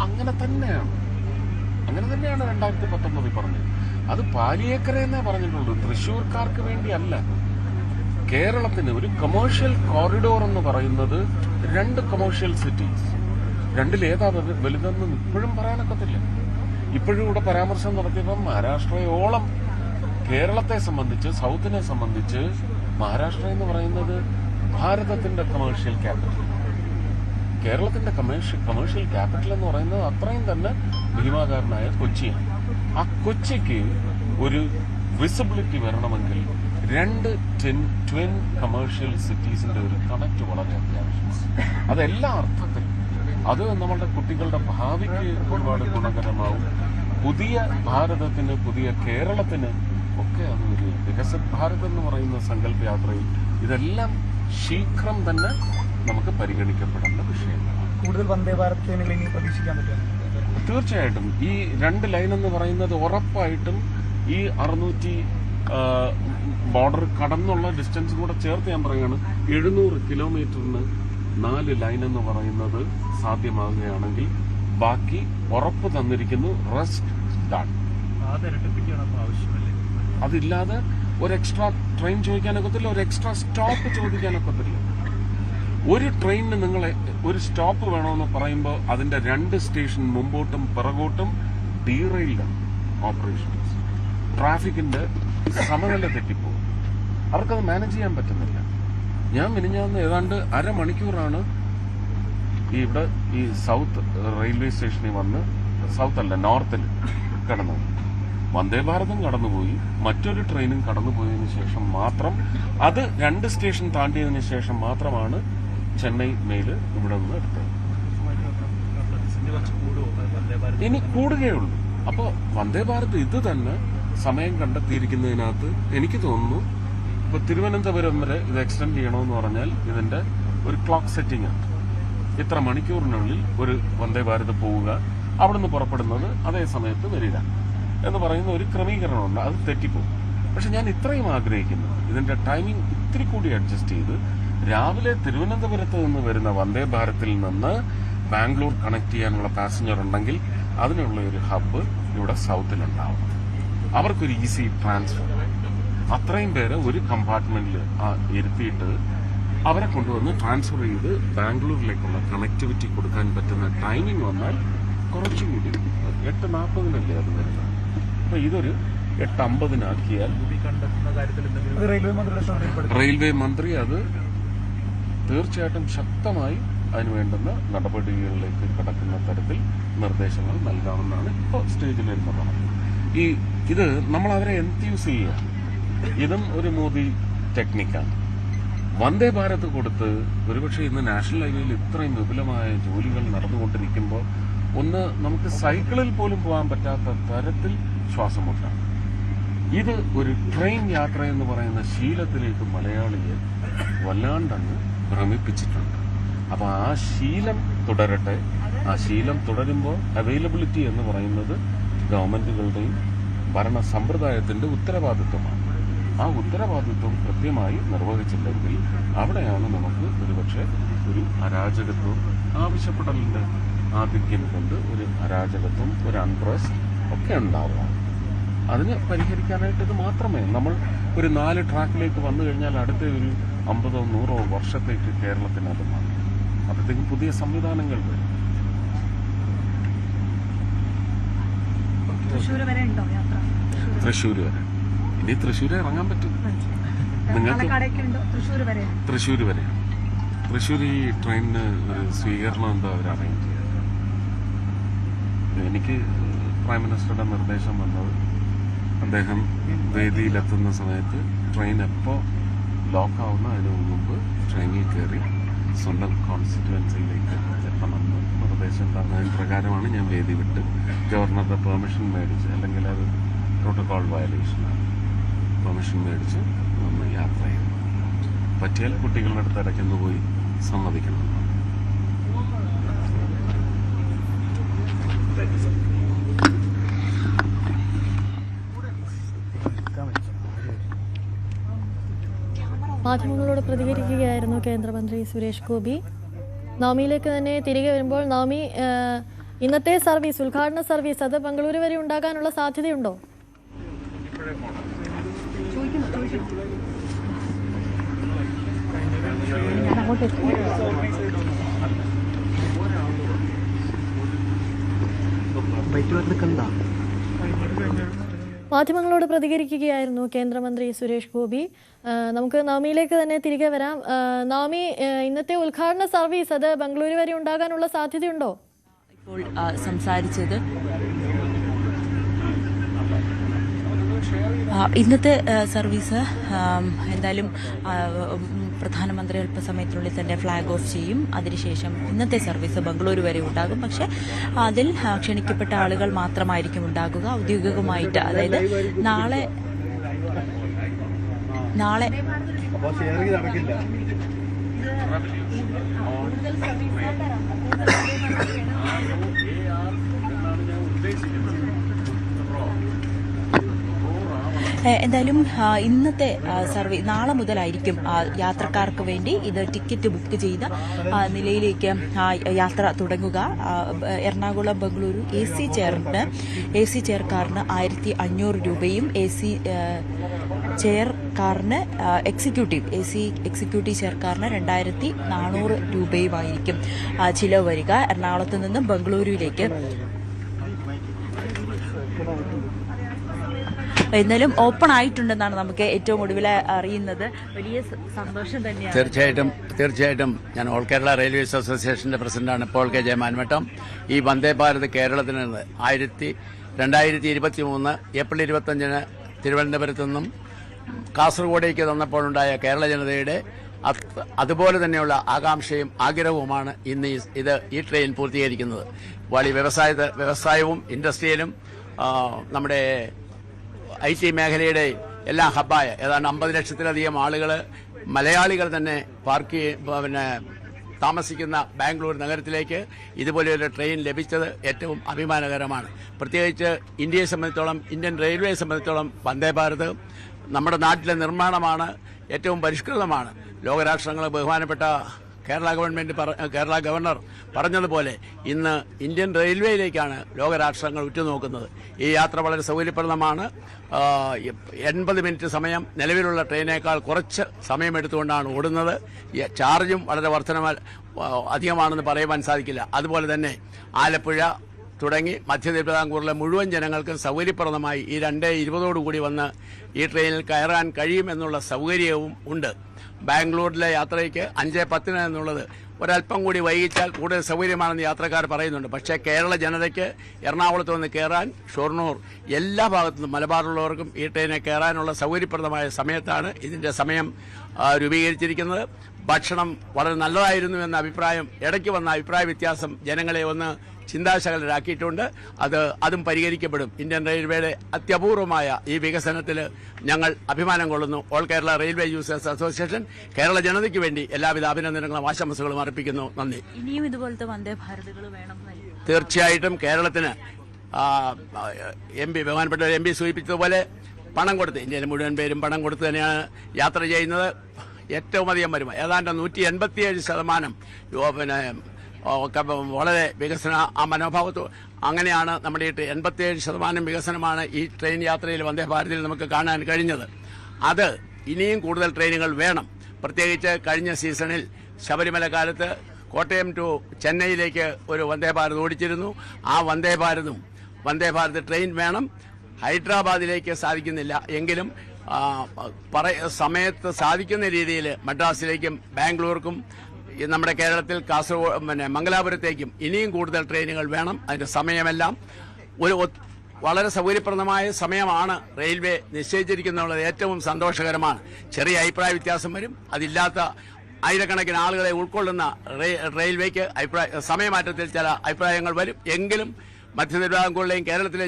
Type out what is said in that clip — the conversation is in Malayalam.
അങ്ങനെ തന്നെയാണ് 2019 പറഞ്ഞത്. അത് പാലിയേക്കര എന്നേ പറഞ്ഞിട്ടുള്ളൂ, തൃശ്ശൂർക്കാർക്ക് വേണ്ടിയല്ല. കേരളത്തിന് ഒരു കമേഴ്ഷ്യൽ കോറിഡോർ എന്ന് പറയുന്നത് 2 കമേഴ്ഷ്യൽ സിറ്റീസ്, രണ്ടിലേതാ വലുതെന്ന് ഇപ്പോഴും പറയാനൊക്കത്തില്ല. ഇപ്പോഴും ഇവിടെ പരാമർശം നടത്തിയപ്പം മഹാരാഷ്ട്രയോളം കേരളത്തെ സംബന്ധിച്ച്, സൗത്തിനെ സംബന്ധിച്ച് മഹാരാഷ്ട്ര എന്ന് പറയുന്നത് ഭാരതത്തിന്റെ കമേഴ്ഷ്യൽ ക്യാപിറ്റൽ. കേരളത്തിന്റെ കമേഴ്ഷ്യൽ ക്യാപിറ്റൽ എന്ന് പറയുന്നത് അത്രയും തന്നെ ഭീമാകാരനായ കൊച്ചിയാണ്. ആ കൊച്ചിക്ക് ഒരു വിസിബിലിറ്റി വരണമെങ്കിൽ 2 ട്വിൻ കമേഴ്ഷ്യൽ സിറ്റീസിന്റെ ഒരു കണക്ട് വളരെ അത്യാവശ്യം. അതെല്ലാ അർത്ഥത്തിലും അത് നമ്മളുടെ കുട്ടികളുടെ ഭാവിക്ക് ഒരുപാട് ഗുണകരമാവും. പുതിയ ഭാരതത്തിന്, പുതിയ കേരളത്തിന് ഒക്കെ അത് ഒരു വികസിത ഭാരത് എന്ന് പറയുന്ന സങ്കല്പയാത്രയിൽ ഇതെല്ലാം ശീഘ്രം തന്നെ നമുക്ക് പരിഗണിക്കപ്പെടേണ്ട വിഷയങ്ങളാണ്. കൂടുതൽ വന്ദേ ഭാരത് ട്രെയിനുകൾ ഇനി പ്രതീക്ഷിക്കാൻ പറ്റും. തീർച്ചയായിട്ടും ഈ 2 ലൈൻ എന്ന് പറയുന്നത് ഉറപ്പായിട്ടും ഈ 600 ബോർഡർ കടന്നുള്ള ഡിസ്റ്റൻസ് കൂടെ ചേർത്ത് ഞാൻ പറയുകയാണ്, 700 കിലോമീറ്ററിന് 4 ലൈൻ എന്ന് പറയുന്നത് സാധ്യമാകുകയാണെങ്കിൽ ബാക്കി ഉറപ്പ് തന്നിരിക്കുന്നു. Rest done. അതില്ലാതെ ഒരു എക്സ്ട്രാ ട്രെയിൻ ചോദിക്കാനൊക്കത്തില്ല, ഒരു എക്സ്ട്രാ സ്റ്റോപ്പ് ചോദിക്കാനൊക്കത്തില്ല. ഒരു ട്രെയിനിന് നിങ്ങൾ ഒരു സ്റ്റോപ്പ് വേണമെന്ന് പറയുമ്പോൾ അതിന്റെ 2 സ്റ്റേഷൻ മുമ്പോട്ടും പിറകോട്ടും ഡീറെയിൽഡ് ഓപ്പറേഷൻസ്, ട്രാഫിക്കിന്റെ സമനില തെറ്റിപ്പോകും. അവർക്കത് മാനേജ് ചെയ്യാൻ പറ്റുന്നില്ല. ഞാൻ മിനിഞ്ഞാന്ന് ഏതാണ്ട് അരമണിക്കൂറാണ് ഇവിടെ ഈ സൗത്ത് റെയിൽവേ സ്റ്റേഷനിൽ വന്ന്, സൗത്ത് അല്ല നോർത്തിൽ കടന്നത്. വന്ദേ ഭാരതും കടന്നുപോയി, മറ്റൊരു ട്രെയിനും കടന്നുപോയതിനു ശേഷം മാത്രം, അത് 2 സ്റ്റേഷൻ താണ്ടിയതിനു ശേഷം മാത്രമാണ് ചെന്നൈ മെയിൽ ഇവിടെ നിന്ന് എടുത്തത്. ഇനി കൂടുകയുള്ളൂ. അപ്പോ വന്ദേ ഭാരത് ഇത് തന്നെ സമയം കണ്ടെത്തിയിരിക്കുന്നതിനകത്ത് എനിക്ക് തോന്നുന്നു ഇപ്പൊ തിരുവനന്തപുരം വരെ ഇത് എക്സ്റ്റെൻഡ് ചെയ്യണമെന്ന് പറഞ്ഞാൽ ഇതിന്റെ ഒരു ക്ലോക്ക് സെറ്റിംഗ് ആണ്. ഇത്ര മണിക്കൂറിനുള്ളിൽ ഒരു വന്ദേ ഭാരത് പോവുക, അവിടുന്ന് പുറപ്പെടുന്നത് അതേ സമയത്ത് വരിക എന്ന് പറയുന്ന ഒരു ക്രമീകരണമുണ്ട്. അത് തെറ്റിപ്പോകും. പക്ഷെ ഞാൻ ഇത്രയും ആഗ്രഹിക്കുന്നു, ഇതിന്റെ ടൈമിംഗ് ഇത്തിരി കൂടി അഡ്ജസ്റ്റ് ചെയ്ത് രാവിലെ തിരുവനന്തപുരത്ത് നിന്ന് വരുന്ന വന്ദേ ഭാരതിൽ നിന്ന് ബാംഗ്ലൂർ കണക്ട് ചെയ്യാനുള്ള പാസഞ്ചർ ഉണ്ടെങ്കിൽ അതിനുള്ള ഒരു ഹബ്ബ് ഇവിടെ സൗത്തിലുണ്ടാവും. അവർക്കൊരു ഈസി ട്രാൻസ്ഫർ, അത്രയും പേരെ ഒരു കമ്പാർട്ട്മെന്റിൽ ഇരുത്തിയിട്ട് അവരെ കൊണ്ടുവന്ന് ട്രാൻസ്ഫർ ചെയ്ത് ബാംഗ്ലൂരിലേക്കുള്ള കണക്ടിവിറ്റി കൊടുക്കാൻ പറ്റുന്ന ടൈമിംഗ് വന്നാൽ കുറച്ചും കൂടി 8:40 അത് വരുന്നത്. അപ്പൊ ഇതൊരു 8:50 റെയിൽവേ മന്ത്രി അത് തീർച്ചയായിട്ടും ശക്തമായി അതിനുവേണ്ടുന്ന നടപടികളിലേക്ക് കടക്കുന്ന തരത്തിൽ നിർദ്ദേശങ്ങൾ നൽകാമെന്നാണ് ഇപ്പോൾ സ്റ്റേജിൽ എന്ന് പറഞ്ഞത്. ഇത് നമ്മൾ അവരെ എൻത്യൂസ് ചെയ്യുക, ഇതും ഒരു മോദി ടെക്നിക്കാണ്. വന്ദേ ഭാരത് കൊടുത്ത് ഒരുപക്ഷെ ഇന്ന് നാഷണൽ ഹൈവേയിൽ ഇത്രയും വിപുലമായ ജോലികൾ നടന്നുകൊണ്ടിരിക്കുമ്പോൾ ഒന്ന് നമുക്ക് സൈക്കിളിൽ പോലും പോകാൻ പറ്റാത്ത തരത്തിൽ ശ്വാസം മുട്ടാണ്. ഇത് ഒരു ട്രെയിൻ യാത്ര എന്ന് പറയുന്ന ശീലത്തിലേക്ക് മലയാളിയെ വല്ലാണ്ടങ്ങ് ഭ്രമിപ്പിച്ചിട്ടുണ്ട്. അപ്പൊ ആ ശീലം തുടരട്ടെ. ആ ശീലം തുടരുമ്പോൾ അവൈലബിലിറ്റി എന്ന് പറയുന്നത് ഗവൺമെന്റുകളുടെയും ഭരണ സമ്പ്രദായത്തിന്റെ ഉത്തരവാദിത്വമാണ്. ആ ഉത്തരവാദിത്വം കൃത്യമായി നിർവഹിച്ചില്ലെങ്കിൽ അവിടെയാണ് നമുക്ക് ഒരുപക്ഷെ ഒരു അരാജകത്വം, ആവശ്യപ്പെടലിന്റെ ആധിക്യം കൊണ്ട് ഒരു അരാജകത്വം, ഒരു അൺട്രസ്റ്റ് ഒക്കെ ഉണ്ടാവുക. അതിന് പരിഹരിക്കാനായിട്ട് ഇത് മാത്രമേ നമ്മൾ ഒരു 4 ട്രാക്കിലേക്ക് വന്നു കഴിഞ്ഞാൽ അടുത്ത ഒരു 50-100 വർഷത്തേക്ക് കേരളത്തിന് അത് മാറും. അപ്പോഴത്തേക്കും പുതിയ സംവിധാനങ്ങൾ വരും. തൃശ്ശൂർ വരെ ഇനി തൃശ്ശൂർ ഇറങ്ങാൻ പറ്റും നിങ്ങൾക്ക്. തൃശ്ശൂർ വരെ തൃശ്ശൂർ ഈ ട്രെയിനിന് ഒരു സ്വീകരണം എന്തോ അവർ അറേഞ്ച് ചെയ്യും. എനിക്ക് പ്രൈം മിനിസ്റ്ററുടെ നിർദ്ദേശം വന്നത് അദ്ദേഹം വേദിയിലെത്തുന്ന സമയത്ത് ട്രെയിൻ എപ്പോൾ ലോക്കാവുന്ന അതിന് മുമ്പ് ട്രെയിനിൽ കയറി സ്വന്തം കോൺസ്റ്റിറ്റ്യുവൻസിയിലേക്ക് എത്തണമെന്ന് നിർദ്ദേശം തന്നതിന് പ്രകാരമാണ് ഞാൻ വേദി വിട്ട് ഗവർണറുടെ പെർമിഷൻ മേടിച്ച്, അല്ലെങ്കിൽ അത് പ്രോട്ടോകോൾ വയലേഷനാണ്, പെർമിഷൻ മേടിച്ച് നമ്മൾ യാത്ര ചെയ്യുന്നു. പറ്റിയാൽ കുട്ടികളുടെ അടുത്ത് ഇടയ്ക്കൊന്ന് പോയി സമ്മതിക്കണം. മാധ്യമങ്ങളോട് പ്രതികരിക്കുകയായിരുന്നു കേന്ദ്രമന്ത്രി സുരേഷ് ഗോപി. നവമിയിലേക്ക് തന്നെ തിരികെ വരുമ്പോൾ നവമി ഇന്നത്തെ സർവീസ് ഉദ്ഘാടന സർവീസ് അത് ബംഗളൂരു വരെ ഉണ്ടാകാനുള്ള സാധ്യതയുണ്ടോ? മാധ്യമങ്ങളോട് പ്രതികരിക്കുകയായിരുന്നു കേന്ദ്രമന്ത്രി സുരേഷ് ഗോപി. നമുക്ക് നവമിയിലേക്ക് തന്നെ തിരികെ വരാം. നവമി, ഇന്നത്തെ ഉദ്ഘാടന സർവീസ് അത് ബംഗളൂരു വരെ ഉണ്ടാകാനുള്ള സാധ്യതയുണ്ടോ? ഇപ്പോൾ സംസാരിച്ചത് ഇന്നത്തെ സർവീസ് എന്തായാലും പ്രധാനമന്ത്രി അല്പസമയത്തിനുള്ളിൽ തന്നെ ഫ്ലാഗ് ഓഫ് ചെയ്യും. അതിനുശേഷം ഇന്നത്തെ സർവീസ് ബംഗളൂരു വരെ ഉണ്ടാകും. പക്ഷെ അതിൽ ക്ഷണിക്കപ്പെട്ട ആളുകൾ മാത്രമായിരിക്കും ഉണ്ടാകുക. ഔദ്യോഗികമായിട്ട് അതായത് നാളെ എന്തായാലും ഇന്നത്തെ സർവീസ് നാളെ മുതലായിരിക്കും യാത്രക്കാർക്ക് വേണ്ടി ഇത് ടിക്കറ്റ് ബുക്ക് ചെയ്ത നിലയിലേക്ക് യാത്ര തുടങ്ങുക. എറണാകുളം ബംഗളൂരു എ സി ചെയർക്കാരന് 1500 രൂപയും AC ചെയർക്കാരന് എക്സിക്യൂട്ടീവ് ചെയർക്കാരന് 2400 രൂപയുമായിരിക്കും ചിലവ് വരിക. എറണാകുളത്ത് നിന്നും ബംഗളൂരുവിലേക്ക് എന്നാലും ഓപ്പൺ ആയിട്ടുണ്ടെന്നാണ് നമുക്ക് ഏറ്റവും ഒടുവിൽ അറിയുന്നത്. വലിയ സന്തോഷം തന്നെയാണ്. തീർച്ചയായിട്ടും ഞാൻ ഓൾ കേരള റെയിൽവേസ് അസോസിയേഷന്റെ പ്രസിഡന്റാണ് പോൾ കെ ജയമാൻമറ്റം. ഈ വന്ദേ ഭാരത് കേരളത്തിൽ നിന്ന് 2023 ഏപ്രിൽ 25 തിരുവനന്തപുരത്തു നിന്നും കാസർഗോഡേക്ക് തന്നപ്പോഴുണ്ടായ കേരള ജനതയുടെ അതുപോലെ തന്നെയുള്ള ആകാംക്ഷയും ആഗ്രഹവുമാണ് ഇന്ന് ഈ ട്രെയിൻ പൂർത്തീകരിക്കുന്നത്. വലിയ വ്യവസായവും ഇൻഡസ്ട്രിയലും നമ്മുടെ IT മേഖലയുടെ എല്ലാ ഹബ്ബായ ഏതാണ്ട് 50 ലക്ഷത്തിലധികം ആളുകൾ മലയാളികൾ തന്നെ താമസിക്കുന്ന ബാംഗ്ലൂർ നഗരത്തിലേക്ക് ഇതുപോലെയൊരു ട്രെയിൻ ലഭിച്ചത് ഏറ്റവും അഭിമാനകരമാണ്. പ്രത്യേകിച്ച് ഇന്ത്യയെ സംബന്ധിച്ചോളം, ഇന്ത്യൻ റെയിൽവേയെ സംബന്ധിച്ചോളം വന്ദേ ഭാരത് നമ്മുടെ നാട്ടിലെ നിർമ്മാണമാണ്, ഏറ്റവും പരിഷ്കൃതമാണ്. ലോകരാഷ്ട്രങ്ങൾ ബഹുമാനപ്പെട്ട കേരള ഗവർണർ പറഞ്ഞതുപോലെ ഇന്ന് ഇന്ത്യൻ റെയിൽവേയിലേക്കാണ് ലോകരാഷ്ട്രങ്ങൾ ഉറ്റുനോക്കുന്നത്. ഈ യാത്ര വളരെ സൗകര്യപ്രദമാണ്. 80 മിനിറ്റ് സമയം നിലവിലുള്ള ട്രെയിനേക്കാൾ കുറച്ച് സമയമെടുത്തുകൊണ്ടാണ് ഓടുന്നത്. ചാർജും വളരെ അധികമാണെന്ന് പറയുവാൻ സാധിക്കില്ല. അതുപോലെ തന്നെ ആലപ്പുഴ തുടങ്ങി മധ്യ തിരുവിതാംകൂറിലെ മുഴുവൻ ജനങ്ങൾക്കും സൗകര്യപ്രദമായി ഈ 2:20 വന്ന് ഈ ട്രെയിനിൽ കയറാൻ കഴിയുമെന്നുള്ള സൗകര്യവും ഉണ്ട്. ബാംഗ്ലൂരിലെ യാത്രയ്ക്ക് 5:10 എന്നുള്ളത് ഒരല്പം കൂടി വൈകിച്ചാൽ കൂടുതൽ സൗകര്യമാണെന്ന് യാത്രക്കാർ പറയുന്നുണ്ട്. പക്ഷേ കേരള ജനതയ്ക്ക് എറണാകുളത്ത് വന്ന് കയറാൻ ഷൊർണൂർ എല്ലാ ഭാഗത്തുനിന്നും മലബാറിലുള്ളവർക്കും ഈ ട്രെയിനിൽ കയറാനുള്ള സൗകര്യപ്രദമായ സമയത്താണ് ഇതിന്റെ സമയം രൂപീകരിച്ചിരിക്കുന്നത്. ഭക്ഷണം വളരെ നല്ലതായിരുന്നു എന്ന ഇടയ്ക്ക് വന്ന അഭിപ്രായ വ്യത്യാസം ജനങ്ങളെ ഒന്ന് ചിന്താശകലരാക്കിയിട്ടുണ്ട്. അതും പരിഹരിക്കപ്പെടും. ഇന്ത്യൻ റെയിൽവേയുടെ അത്യപൂർവമായ ഈ വികസനത്തിൽ ഞങ്ങൾ അഭിമാനം കൊള്ളുന്നു. All Kerala railway users association Kerala ജനതയ്ക്ക് വേണ്ടി എല്ലാവിധ അഭിനന്ദനങ്ങളും ആശംസകളും അർപ്പിക്കുന്നു. നന്ദി. ഇനിയും ഇതുപോലത്തെ വന്ദേ ഭാരതുകൾ വേണം. തീർച്ചയായിട്ടും കേരളത്തിന് ബഹുമാനപ്പെട്ട MP സൂചിപ്പിച്ചതുപോലെ പണം കൊടുത്ത് ഇന്ത്യയിലെ മുഴുവൻ പേരും പണം കൊടുത്ത് തന്നെയാണ് യാത്ര ചെയ്യുന്നത്. ഏറ്റവും അധികം വരുമ്പോൾ ഏതാണ്ട് 187% വളരെ വികസന മനോഭാവത്തോ അങ്ങനെയാണ് നമ്മുടെ 87% വികസനമാണ് ഈ ട്രെയിൻ യാത്രയിൽ വന്ദേ ഭാരതിൽ നമുക്ക് കാണാൻ കഴിഞ്ഞത്. അത് ഇനിയും കൂടുതൽ ട്രെയിനുകൾ വേണം. പ്രത്യേകിച്ച് കഴിഞ്ഞ സീസണിൽ ശബരിമല കാലത്ത് കോട്ടയം ടു ചെന്നൈയിലേക്ക് ഒരു വന്ദേ ഭാരത് ഓടിച്ചിരുന്നു. ആ വന്ദേ ഭാരത് ട്രെയിൻ വേണം. ഹൈദരാബാദിലേക്ക് സാധിക്കുന്നില്ല എങ്കിലും സമയത്ത് സാധിക്കുന്ന രീതിയിൽ മദ്രാസിലേക്കും ബാംഗ്ലൂർക്കും നമ്മുടെ കേരളത്തിൽ കാസർഗോഡ് മംഗലാപുരത്തേക്കും ഇനിയും കൂടുതൽ ട്രെയിനുകൾ വേണം. അതിന്റെ സമയമെല്ലാം വളരെ സൗകര്യപ്രദമായ സമയമാണ് റെയിൽവേ നിശ്ചയിച്ചിരിക്കുന്നുള്ളത് ഏറ്റവും സന്തോഷകരമാണ്. ചെറിയ അഭിപ്രായ വ്യത്യാസം വരും. അതില്ലാത്ത ആയിരക്കണക്കിന് ആളുകളെ ഉൾക്കൊള്ളുന്ന റെയിൽവേക്ക് സമയമാറ്റത്തിൽ ചില അഭിപ്രായങ്ങൾ വരും. എങ്കിലും മധ്യ തിരുവിതാംകൂറിലെയും കേരളത്തിലെ